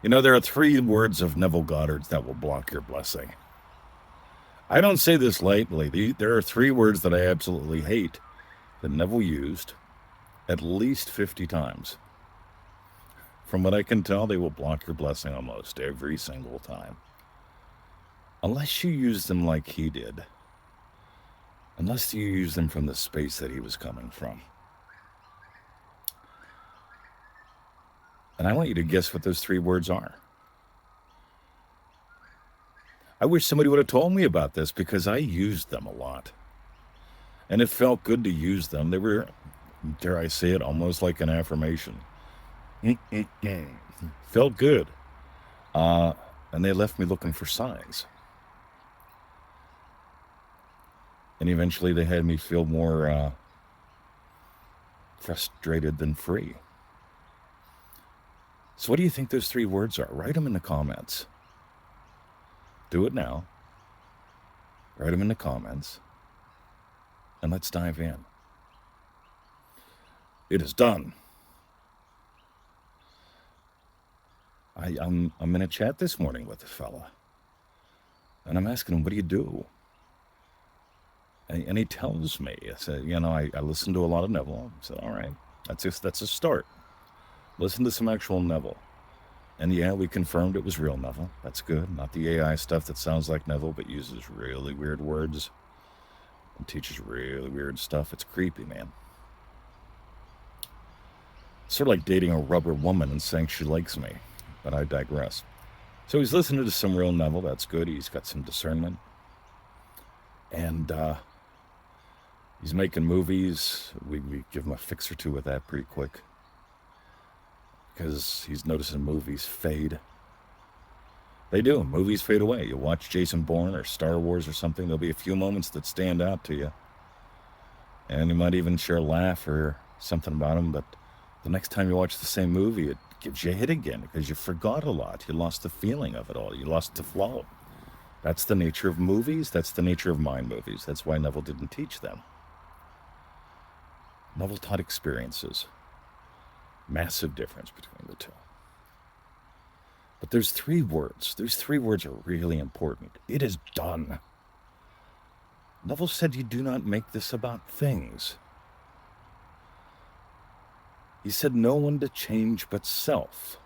You know, there are three words of Neville Goddard's that will block your blessing. I don't say this lightly. There are three words that I absolutely hate that Neville used at least 50 times. From what I can tell, they will block your blessing almost every single time. Unless you use them like he did. Unless you use them from the space that he was coming from. And I want you to guess what those three words are. I wish somebody would have told me about this because I used them a lot. And it felt good to use them. They were, dare I say it, almost like an affirmation. Felt good. And they left me looking for signs. And eventually they had me feel more frustrated than free. So what do you think those three words are? Write them in the comments. Do it now. Write them in the comments. And let's dive in. It is done. I'm in a chat this morning with a fella. And I'm asking him, what do you do? And he tells me, I said, I listen to a lot of Neville. I said, all right, that's a start. Listen to some actual Neville. And yeah, we confirmed it was real Neville. That's good. Not the AI stuff that sounds like Neville, but uses really weird words and teaches really weird stuff. It's creepy, man. Sort of like dating a rubber woman and saying she likes me. But I digress. So he's listening to some real Neville. That's good. He's got some discernment. And he's making movies. We give him a fix or two with that pretty quick. Because he's noticing movies fade. They do. Movies fade away. You watch Jason Bourne or Star Wars or something, there'll be a few moments that stand out to you. And you might even share a laugh or something about them, but the next time you watch the same movie, it gives you a hit again because you forgot a lot. You lost the feeling of it all. You lost the flow. That's the nature of movies. That's the nature of mind movies. That's why Neville didn't teach them. Neville taught experiences. Massive difference between the two. But there's three words. Those three words are really important. It is done. Neville said you do not make this about things. He said no one to change but self.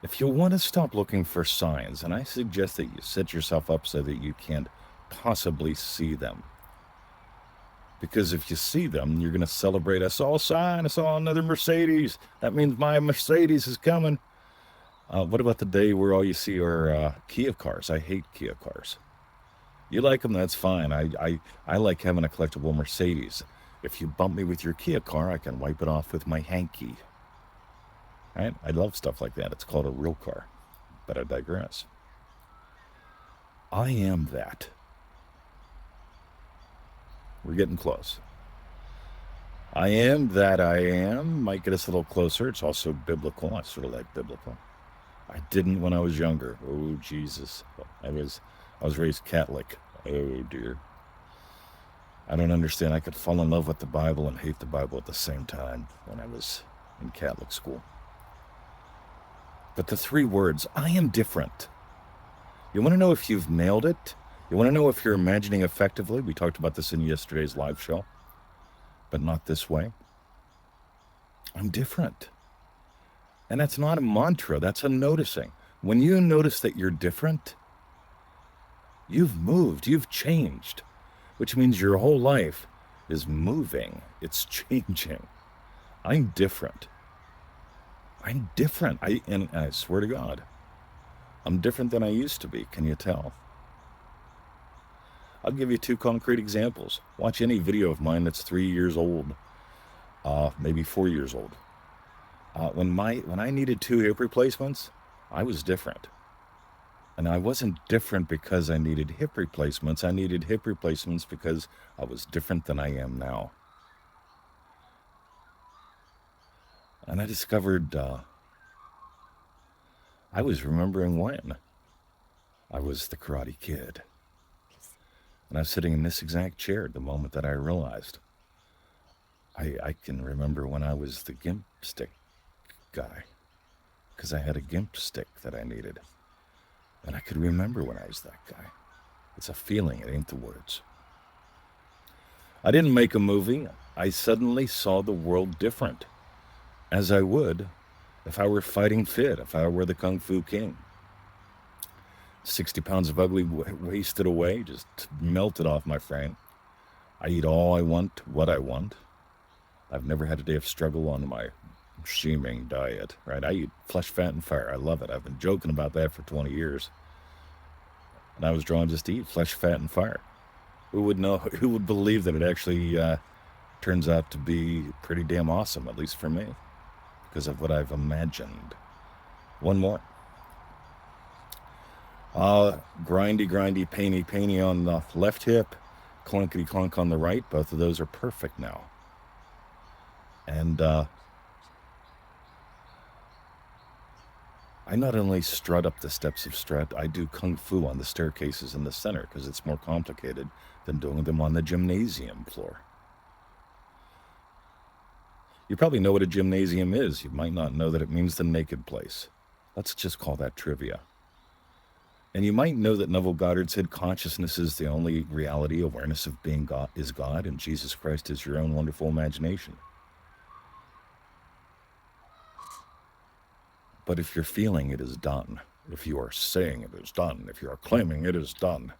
If you want to stop looking for signs, and I suggest that you set yourself up so that you can't possibly see them. Because if you see them, you're going to celebrate, I saw a sign, I saw another Mercedes. That means my Mercedes is coming. What about the day where all you see are Kia cars? I hate Kia cars. You like them, that's fine. I like having a collectible Mercedes. If you bump me with your Kia car, I can wipe it off with my hanky. Right? I love stuff like that. It's called a real car. But I digress. I am that. We're getting close. I am that I am. Might get us a little closer. It's also biblical. I sort of like biblical. I didn't when I was younger. Oh, Jesus. I was raised Catholic. Oh, dear. I don't understand. I could fall in love with the Bible and hate the Bible at the same time when I was in Catholic school. But the three words, I am different. You want to know if you've nailed it? You want to know if you're imagining effectively? We talked about this in yesterday's live show, but not this way. I'm different. And that's not a mantra, that's a noticing. When you notice that you're different, you've moved, you've changed, which means your whole life is moving, it's changing. I'm different. I'm different. And I swear to God, I'm different than I used to be. Can you tell? I'll give you two concrete examples. Watch any video of mine that's 3 years old, maybe 4 years old. When I needed 2 hip replacements, I was different. And I wasn't different because I needed hip replacements. I needed hip replacements because I was different than I am now. And I discovered I was remembering when I was the Karate Kid. And I was sitting in this exact chair at the moment that I realized I can remember when I was the gimp stick guy. because I had a gimp stick that I needed. And I could remember when I was that guy. It's a feeling, it ain't the words. I didn't make a movie. I suddenly saw the world different, as I would if I were fighting fit, if I were the Kung Fu King. 60 pounds of ugly wasted away, just melted off my frame. I eat all I want, what I want. I've never had a day of struggle on my scheming diet, right? I eat flesh, fat, and fire. I love it. I've been joking about that for 20 years. And I was drawn just to eat flesh, fat, and fire. Who would know? Who would believe that it actually turns out to be pretty damn awesome, at least for me, because of what I've imagined. One more. Grindy, painy on the left hip, clunkety clunk on the right. Both of those are perfect now. And I not only strut up the steps of strut, I do kung fu on the staircases in the center because it's more complicated than doing them on the gymnasium floor. You probably know what a gymnasium is. You might not know that it means the naked place. Let's just call that trivia. And you might know that Neville Goddard said consciousness is the only reality. Awareness of being God is God, and Jesus Christ is your own wonderful imagination. But if you're feeling it is done, if you are saying it is done, if you are claiming it is done,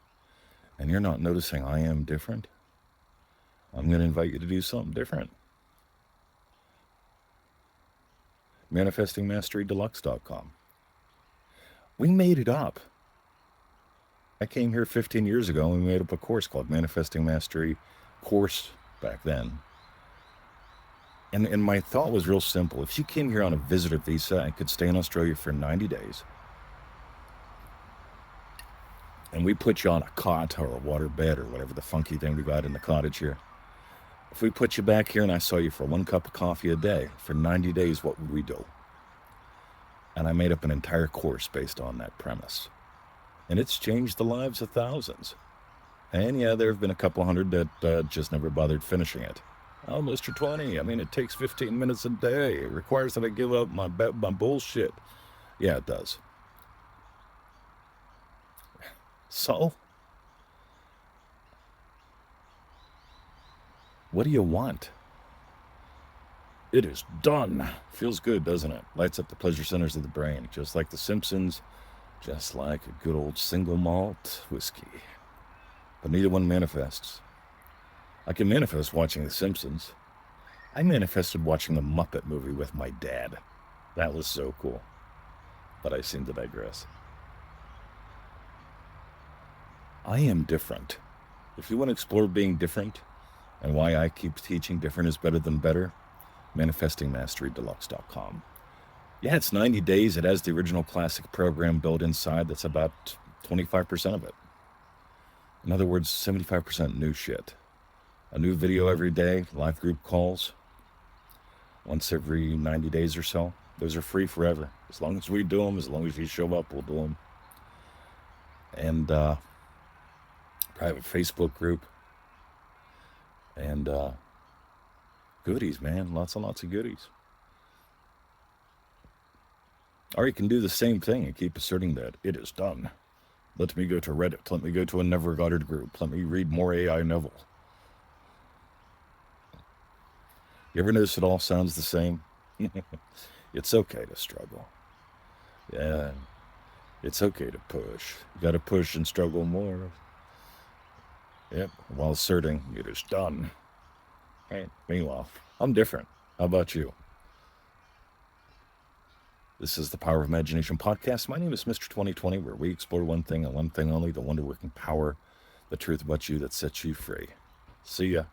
and you're not noticing I am different, I'm going to invite you to do something different. ManifestingMasteryDeluxe.com. We made it up. I came here 15 years ago and we made up a course called Manifesting Mastery Course back then. And my thought was real simple. If you came here on a visitor visa and could stay in Australia for 90 days, and we put you on a cot or a water bed or whatever the funky thing we got in the cottage here, if we put you back here and I saw you for 1 cup of coffee a day for 90 days, what would we do? And I made up an entire course based on that premise. And it's changed the lives of thousands. And yeah, there have been a couple hundred that just never bothered finishing it. Oh, Mr. 20, I mean, it takes 15 minutes a day. It requires that I give up my bullshit. Yeah, it does. So, what do you want? It is done. Feels good, doesn't it? Lights up the pleasure centers of the brain, just like The Simpsons, just like a good old single malt whiskey. But neither one manifests. I can manifest watching The Simpsons. I manifested watching the Muppet movie with my dad. That was so cool. But I seem to digress. I am different. If you want to explore being different and why I keep teaching different is better than better, ManifestingMasteryDeluxe.com. Yeah, it's 90 days. It has the original classic program built inside. That's about 25% of it. In other words, 75% new shit. A new video every day, live group calls, once every 90 days or so. Those are free forever. As long as we do them, as long as you show up, we'll do them. And private Facebook group. And goodies, man. Lots and lots of goodies. Or you can do the same thing and keep asserting that it is done. Let me go to Reddit. Let me go to a Neville Goddard group. Let me read more AI Neville. You ever notice it all sounds the same? It's okay to struggle. Yeah, it's okay to push. You gotta push and struggle more. Yep, while asserting it is done. Right. Meanwhile, I'm different. How about you? This is the Power of Imagination podcast. My name is Mr. 2020, where we explore one thing and one thing only, the wonder-working power, the truth about you that sets you free. See ya.